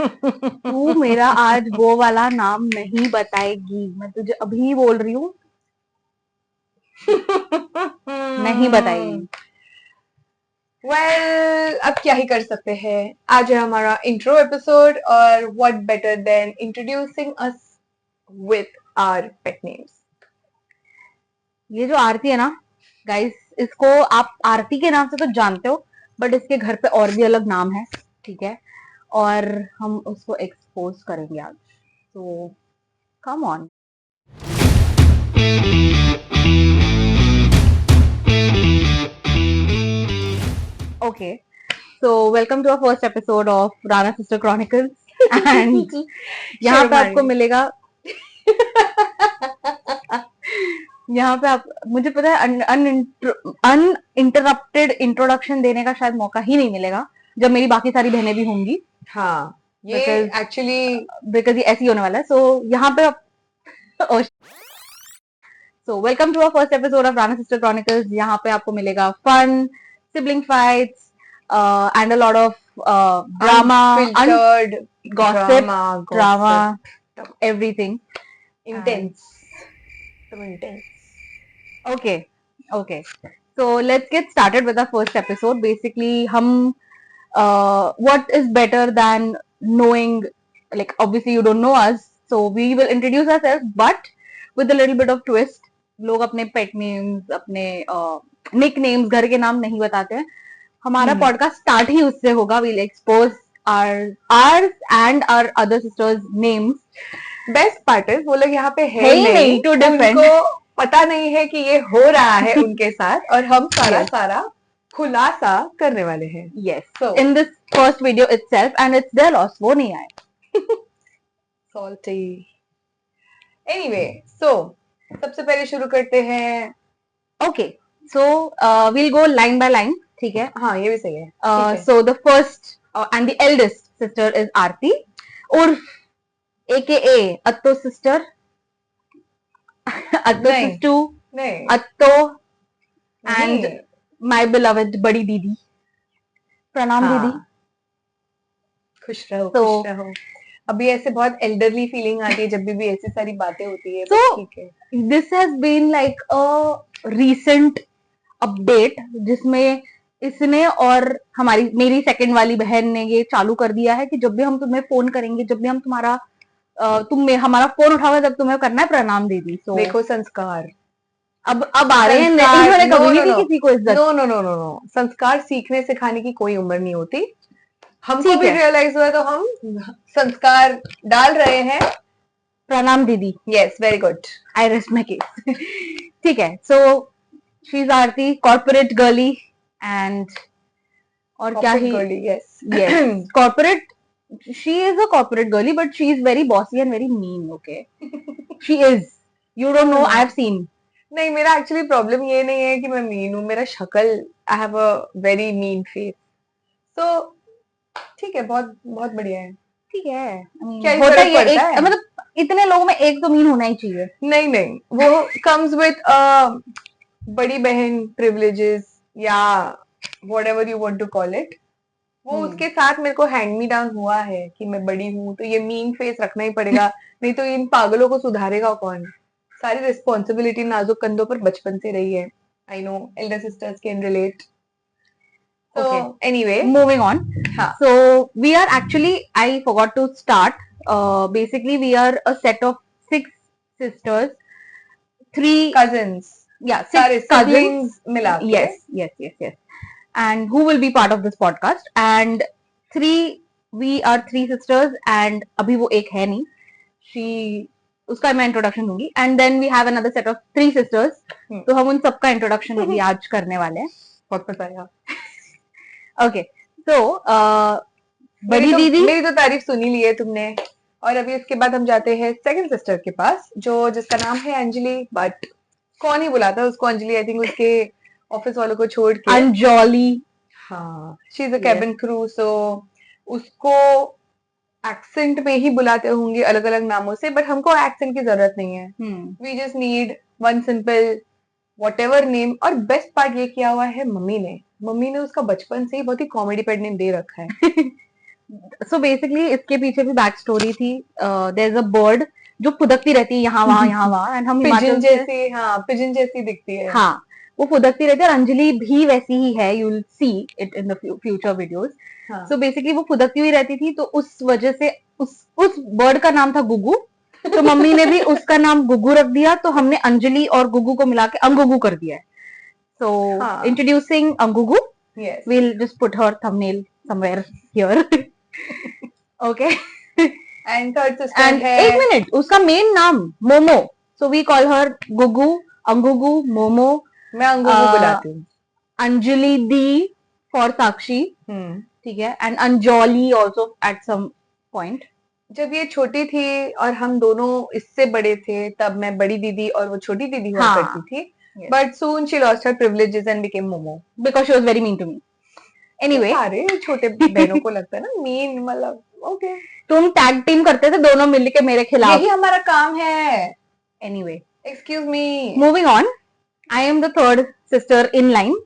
तू मेरा आज वो वाला नाम नहीं बताएगी, मैं तुझे अभी बोल रही हूँ, नहीं बताएगी। अब क्या ही कर सकते हैं। आज है हमारा इंट्रो एपिसोड और what better than introducing us with our pet names. ये जो आरती है ना गाइस, इसको आप आरती के नाम से तो जानते हो, बट इसके घर पे और भी अलग नाम है, ठीक है? और हम उसको एक्सपोज करेंगे आज, तो come on. Okay, so welcome to our first episode of Rana sister chronicles and यहाँ पे आपको मिलेगा यहाँ पे आप, मुझे पता है अनइंटरप्टेड इंट्रोडक्शन देने का शायद मौका ही नहीं मिलेगा जब मेरी बाकी सारी बहनें भी होंगी। हाँ, ये एक्चुअली बिकॉज ये ऐसे ही होने वाला है। सो यहाँ पे so welcome to our first episode of Rana sister chronicles. यहाँ पे आपको मिलेगा fun, sibling fights and a lot of drama, unfiltered gossip, drama, everything. intense. So intense. Okay, okay. So let's get started with our first episode. Basically, what is better than knowing, like obviously you don't know us, so we will introduce ourselves, but with a little bit of twist. लोग अपने पेट names, अपने निक names, घर के नाम नहीं बताते हैं। हमारा पॉडकास्ट स्टार्ट ही उससे होगा। We'll expose ours and our other sisters names. Best part है वो लोग यहाँ पे है ही नहीं टू डिफेंड, उनको पता नहीं है कि ये हो रहा है उनके साथ, और हम सारा खुलासा करने वाले हैं। Yes, in this first video itself, and it's there loss, वो नहीं आए। सॉल्टी। एनीवे, सो सबसे पहले शुरू करते हैं। Okay, so we'll go line by line, ठीक है? हाँ, ये भी सही है। So the first and the eldest sister is Aarti, उर्फ AKA अत्तो सिस्टर, अत्तो सिस्टू, अत्तो, एंड माय बिलवेड बड़ी दीदी। प्रणाम दीदी। खुश रहो, खुश रहो। अभी ऐसे बहुत एल्डरली फीलिंग आती है जब भी ऐसी सारी बातें होती है। तो ठीक है, this has been like a recent update जिसमें इसने और मेरी सेकंड वाली बहन ने ये चालू कर दिया है कि जब भी हम तुम्हें फोन करेंगे, जब भी हम हमारा फोन उठाओगे, तब तुम्हें करना है प्रणाम दीदी। तो देखो संस्कार अब आ रहे हैं। इन्होंने कभी नहीं दी किसी को इज्जत। नो, संस्कार सीखने सिखाने की कोई उम्र नहीं होती। हमको भी रियलाइज हुआ तो हम संस्कार डाल रहे हैं। प्रणाम दीदी। Yes, very good, I rest my case. ठीक है, so she is Aarti, corporate girly, and और क्या ही, yes corporate, she is a corporate girly, but she is very bossy and very mean. Okay, she is, you don't know, I have seen. नहीं, मेरा actually problem ये नहीं है कि मैं मीन हूँ, मेरा शक्ल, I have a very mean face. तो ठीक है, बहुत बहुत बढ़िया है। ठीक है, क्या होता है ये, एक मतलब इतने लोगों में एक तो मीन होना ही चाहिए। नहीं, वो कम्स विद बड़ी बहन प्रिविलेजेस या whatever you want to call it. वो उसके साथ मेरे को हैंड मी डाउन हुआ है कि मैं बड़ी हूँ तो ये मीन फेस रखना ही पड़ेगा। नहीं तो इन पागलों को सुधारेगा कौन? सारी रिस्पॉन्सिबिलिटी नाजुक कंधों पर बचपन से रही है। I know elder sisters can relate. So anyway, moving on. So we are actually, I forgot to start. Basically, we are a set of 6 sisters, 3 cousins. Yeah, 6 siblings मिला के. Yes. And who will be part of this podcast. And we are 3 sisters, and अभी वो एक है नहीं, उसका मैं introduction दूंगी। And then we have another set of 3 sisters, तो हम उन सबका इंट्रोडक्शन अभी आज करने वाले हैं। बहुत मजा आएगा। ओके, तो बड़ी दीदी, मेरी तो तारीफ सुनी ली है तुमने, और अभी इसके बाद हम जाते हैं सेकंड सिस्टर के पास, जिसका नाम है अंजलि। बट कौन ही बुलाता है उसको अंजलि? आई थिंक उसके ऑफिस वालों को छोड़ के अंजलि। हाँ, she is a cabin crew, so उसको एक्सेंट में ही बुलाते होंगे अलग अलग नामों से, बट हमको एक्सेंट की जरूरत नहीं है। We just need one simple whatever name. और बेस्ट पार्ट ये किया हुआ है मम्मी ने उसका बचपन से ही बहुत ही कॉमेडी पेट नेम दे रखा है। सो बेसिकली इसके पीछे भी बैक स्टोरी थी. देयर इज अ बर्ड जो फुदकती रहती है यहाँ वहाँ यहाँ वहाँ, एंड हम पिजन हिमाचल से. जैसी, हाँ पिजन जैसी दिखती है. हाँ, वो फुदकती रहती है, और अंजलि भी वैसी ही है. You will see it in the future videos. हाँ. सो बेसिकली वो फुदकती हुई रहती थी, तो उस वजह से उस बर्ड का नाम था गुगू. तो मम्मी ने भी उसका नाम गुगू रख दिया, तो हमने अंजलि और गुगू को मिला के अंगुगू कर दिया है. सो हाँ. Introducing अंगुगू. Yes. We'll just put her thumbnail somewhere here. Okay. And third sister And है. एक मिनट, उसका मेन नाम momo. So we call her Gugu, अंगुगू, momo. मैं अंगूगू बुलाती हूँ. अंजलि दी फॉर साक्षी. ठीक है. And Anjoli also at some point. जब ये छोटी थी और हम दोनों इससे बड़े थे, तब मैं बड़ी दीदी और वो छोटी दीदी हुआ हाँ. करती थी. But soon she lost her privileges and became Momo. Because she was very mean to me. Anyway. सारे छोटे बहनों को लगता है ना मीन, मतलब ओके. तुम टैग टीम करते थे दोनों मिलके मेरे खिलाफ. यही हमारा काम है. Anyway. Excuse me. Moving on. I am the third sister in line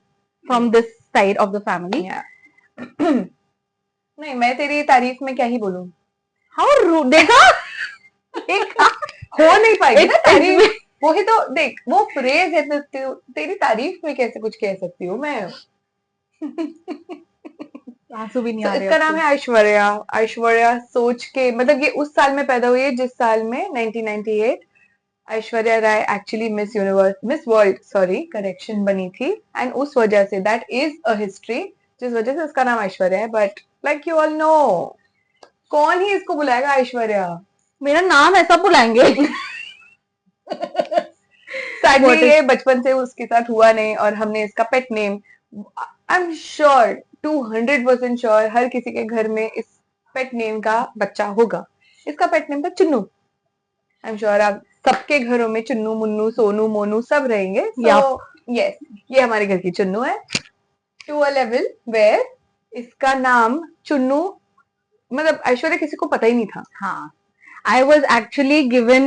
from this side of the family. Yeah. नहीं, मैं तेरी तारीफ में क्या ही बोलूं. How rude. देखा देखा हो नहीं पाएगी ना तारीफ. It's- वही तो देख, वो फ्रेज है तो तेरी तारीफ में कैसे कुछ कह सकती हूँ मैं. आंसू भी नहीं तो आ रहे. इसका नाम है ऐश्वर्या. ऐश्वर्या सोच के, मतलब ये उस साल में पैदा हुई है जिस साल में 1998 Aishwarya Rai actually Miss Universe, Miss World sorry correction बनी थी. एंड उस वजह say that is a history जिस वजह से उसका नाम ऐश्वर्या है. But like you all know, कौन ही इसको बुलाएगा ऐश्वर्या. मेरा नाम ऐसा बुलाएंगे. सैडली ये बचपन से उसके साथ हुआ नहीं, और हमने इसका pet name, I am sure 200% sure हर किसी के घर में इस पेट नेम का बच्चा होगा. इसका पेट नेम था चुन्नू. आई एम श्योर आप सबके घरों में चुन्नू, मुन्नू, सोनू, मोनू सब रहेंगे. यस, ये हमारे घर की चुन्नू है. टू अ लेवल वेयर इसका नाम चुन्नू, मतलब ऐश्वर्या किसी को पता ही नहीं था. हाँ. I was actually given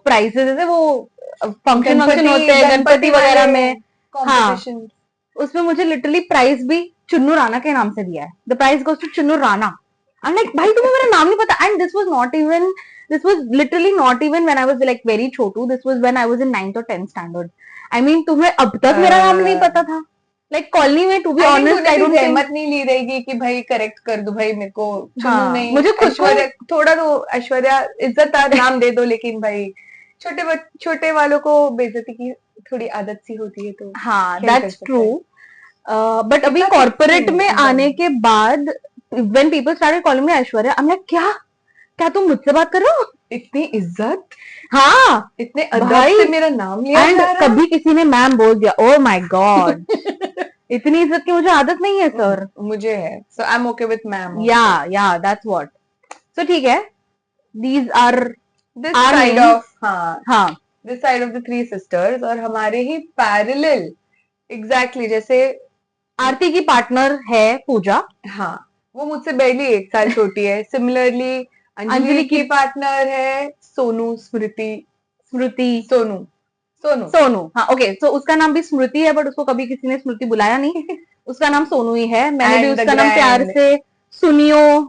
prizes. जैसे वो फंक्शन होते हैं गणपति वगैरह में. हाँ. उसमें मुझे लिटरली प्राइज भी चुन्नू राणा के नाम से दिया है. The prize goes to Chunnu Rana. I am like, भाई तुम्हें मेरा नाम नहीं पता. And this was literally not even when I was like very छोटू. This was when I was in 9th और 10th स्टैंडर्ड. आई मीन तुम्हें अब तक मेरा नाम नहीं पता था. लाइक कॉलोनी में, to be honest, I don't हिम्मत नहीं ली रहेगी कि भाई करेक्ट कर दो भाई मेरे को. हाँ, नहीं, मुझे खुद ऐश्वर्या थोड़ा तो ऐश्वर्या इज्जतदार नाम दे दो, लेकिन भाई छोटे वालों को बेइज्जती की थोड़ी आदत सी होती है. तो हाँ, दैट्स ट्रू. बट अभी कॉर्पोरेट में आने के बाद when people started calling me Aishwarya, I am like, क्या तुम मुझसे बात कर रहे हो? इतनी इज्जत, हाँ, इतने अदब से मेरा नाम लिया जा रहा. कभी किसी ने मैम बोल दिया, ओह माय गॉड. इतनी इज्जत की मुझे आदत नहीं है सर. मुझे है. So I am okay with ma'am. Yeah that's what. So ठीक है, these are this side of, हाँ, this side of the three sisters. और हमारे ही पैरेलल एग्जैक्टली जैसे आरती की पार्टनर है पूजा. हाँ, वो मुझसे barely 1 साल छोटी है. सिमिलरली अंजलि की पार्टनर है सोनू, स्मृति सोनू. हाँ, ओके. सो उसका नाम भी स्मृति है, बट उसको कभी किसी ने स्मृति बुलाया नहीं. उसका नाम सोनू ही है. मैंने भी उसका नाम प्यार से सुनियो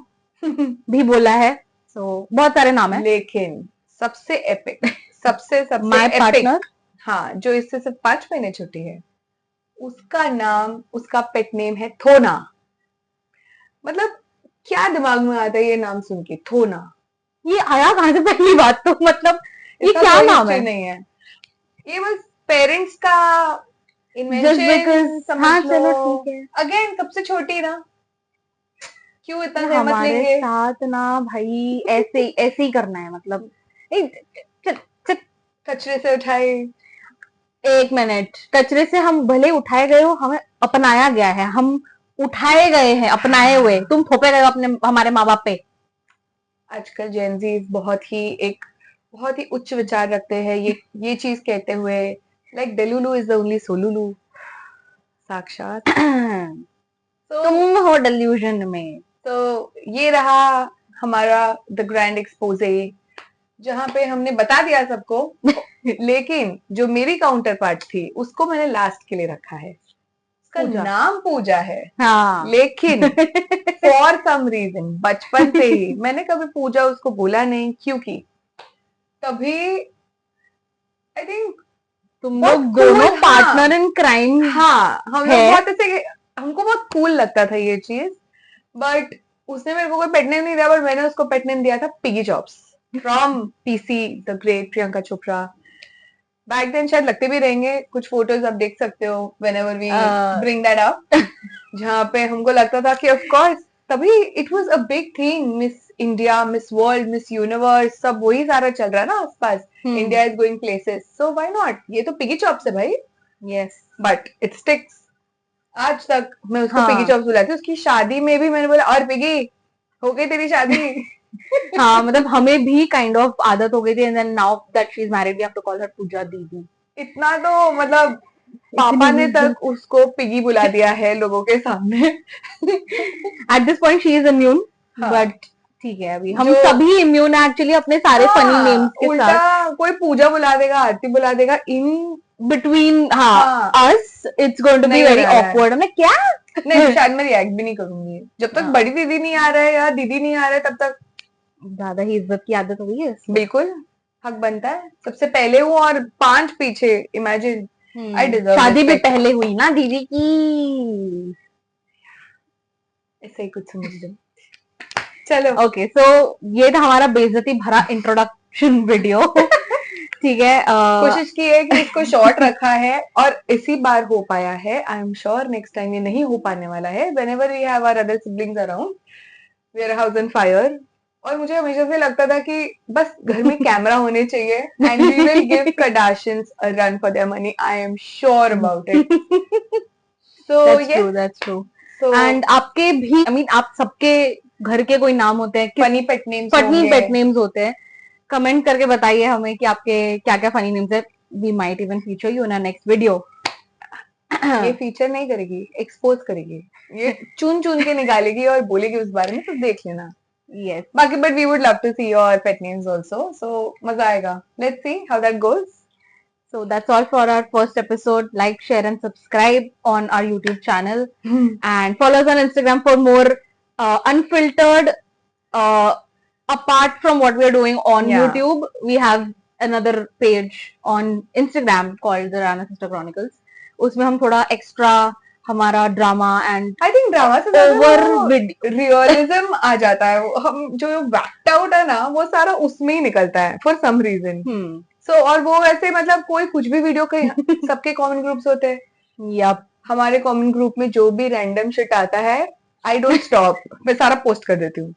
भी बोला है. सो बहुत सारे नाम है, लेकिन सबसे एपिक, सबसे माय पार्टनर, हाँ, जो इससे सिर्फ 5 महीने छोटी है, उसका नाम, उसका पेट नेम है थोना. मतलब क्या दिमाग में आता है ये नाम सुन के, थोना. ये आया कहाँ से पहली बात तो, मतलब ये क्या नाम है? नहीं है, ये बस पेरेंट्स का Just because, हाँ चलो ठीक है. अगेन सबसे छोटी ना, क्यों इतना सहमत हमारे लेंगे. साथ ना भाई ऐसे ही करना है. मतलब कचरे से उठाए. एक मिनट, कचरे से हम भले उठाए गए हो, हमें अपनाया गया है. हम उठाए गए हैं, अपनाए हुए. तुम थोपे गए हो अपने हमारे माँ बाप पे. आजकल जेनजीज बहुत ही उच्च विचार रखते हैं. ये चीज कहते हुए, लाइक डेलुलू इज द ओनली सोलुलू. साक्षात तुम हो डिल्यूजन में. तो ये रहा हमारा द ग्रैंड एक्सपोजे, जहां पे हमने बता दिया सबको. लेकिन जो मेरी काउंटर पार्ट थी उसको मैंने लास्ट के लिए रखा है. उसका पूजा। नाम पूजा है, हाँ लेकिन फॉर सम रीजन बचपन से ही मैंने कभी पूजा उसको बोला नहीं, क्योंकि तभी आई थिंक तुम बहुत लोग दोनों cool, पार्टनर इन क्राइम हाँ हम लोग है। बहुत ऐसे, हमको बहुत कूल लगता था ये चीज। बट उसने मेरे को कोई पेट नेम नहीं दिया, बट मैंने उसको पेट नेम दिया था piggy chops from PC the great Priyanka Chopra. Back then शायद लगते भी रहेंगे, कुछ फोटोज आप देख सकते हो whenever we bring that up, जहाँ पे हमको लगता था कि ऑफ कोर्स तभी it was a big thing, miss India, miss world, miss universe, सब वही सारा चल रहा है ना आसपास, India is going places, so why not, ये तो पिगी चॉप्स है भाई। यस बट इट स्टिक्स, आज तक मैं उसको हाँ पिगी चॉप्स बुलाती हूँ। उसकी शादी में भी मैंने बोला, और पिगी हो गई तेरी शादी? हाँ मतलब हमें भी काइंड ऑफ आदत हो गई थी, and then now that she is married we have to call her Pooja दीदी। इतना तो मतलब पापा ने तक उसको पिगी बुला दिया है लोगों के सामने। At this point she is immune, हाँ, बट ठीक है अभी हम जो सभी इम्यून है एक्चुअली अपने सारे फनी नेम्स के उल्टा साथ। कोई पूजा बुला देगा, आरती बुला देगा, इन बिटवीन हाँ as it's going to be नहीं वेरी होने वाला है। ऑकवर्ड। मैं क्या नहीं शायद मैं रिएक्ट भी नहीं करूंगी जब तक हाँ, बड़ी दीदी नहीं आ रहा है या दीदी नहीं आ रहा है, तब तक ज्यादा ही इज्जत की आदत हो गई है इसको। बिल्कुल हक बनता है, सबसे पहले हूँ और 5 पीछे, इमेजिन, आई डिजर्व शादी भी रिस्पेक्ट। पहले हुई ना दीदी की। ऐसे ही कुछ समझ लो। चलो ओके सो ये था हमारा बेइज्जती भरा इंट्रोडक्शन वीडियो। ठीक है कोशिश की है कि इसको शॉर्ट रखा है और इसी बार हो पाया है। I am sure next time ये नहीं हो पाने वाला है। Whenever we have our other siblings around, we are house on fire. और मुझे हमेशा से लगता था कि बस घर में कैमरा होने चाहिए and we will give Kardashians a run for their money. I am sure about it. So that's yes, true that's true. so and आपके भी आई मीन आप सबके घर के कोई नाम होते हैं, किस फनी पेट नेम्स फनी होंगे। पेट नेम्स होते हैं? कमेंट करके बताइए हमें कि आपके क्या क्या फनी नेम्स है। We might even feature you in our next video. ये फीचर नहीं करेगी, एक्सपोज करेगी, ये चुन चुन के निकालेगी और बोलेगी उस बारे में, तो देख लेना। यस बाकी but we would love to see your pet names also, so मजा आएगा। Let's see how that goes. so that's all for our first episode. Like, share and subscribe on our YouTube channel and follow us on Instagram for more unfiltered apart from what we are doing on Yeah. YouTube. We have another page on Instagram called the Rana Sister Chronicles. उसमें हम थोड़ा extra हमारा drama and I think drama से over realism आ जाता है। हम जो वैक्ट out है ना, वो सारा उसमें ही निकलता है फॉर सम रीजन। सो और वो ऐसे मतलब कोई कुछ भी वीडियो के सबके कॉमन ग्रुप्स होते हैं। यप हमारे कॉमन ग्रुप में जो भी रैंडम शिट आता है, आई डोंट स्टॉप, मैं सारा पोस्ट कर देती हूँ।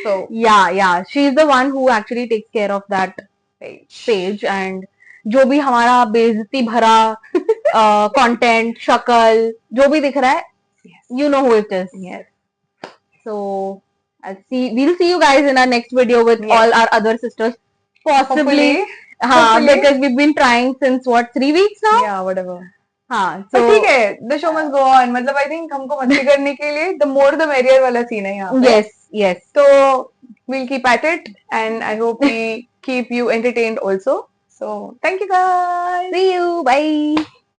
सो yeah she is the one who actually takes care of that page and जो भी हमारा बेइज्जती भरा कंटेंट शक्ल जो भी दिख रहा है, you know who it is. yes, So we'll see you guys in our next video with Yes. all our other sisters possibly. hopefully. Because we've been trying since what 3 weeks now. yeah, whatever. हाँ तो so ठीक है, the show must go on, मतलब I think हमको मस्ती करने के लिए द मोर द मेरियर वाला सीन है यहाँ पे। yes yes तो we'll keep at it and I hope we keep you entertained also. So thank you guys. see you bye.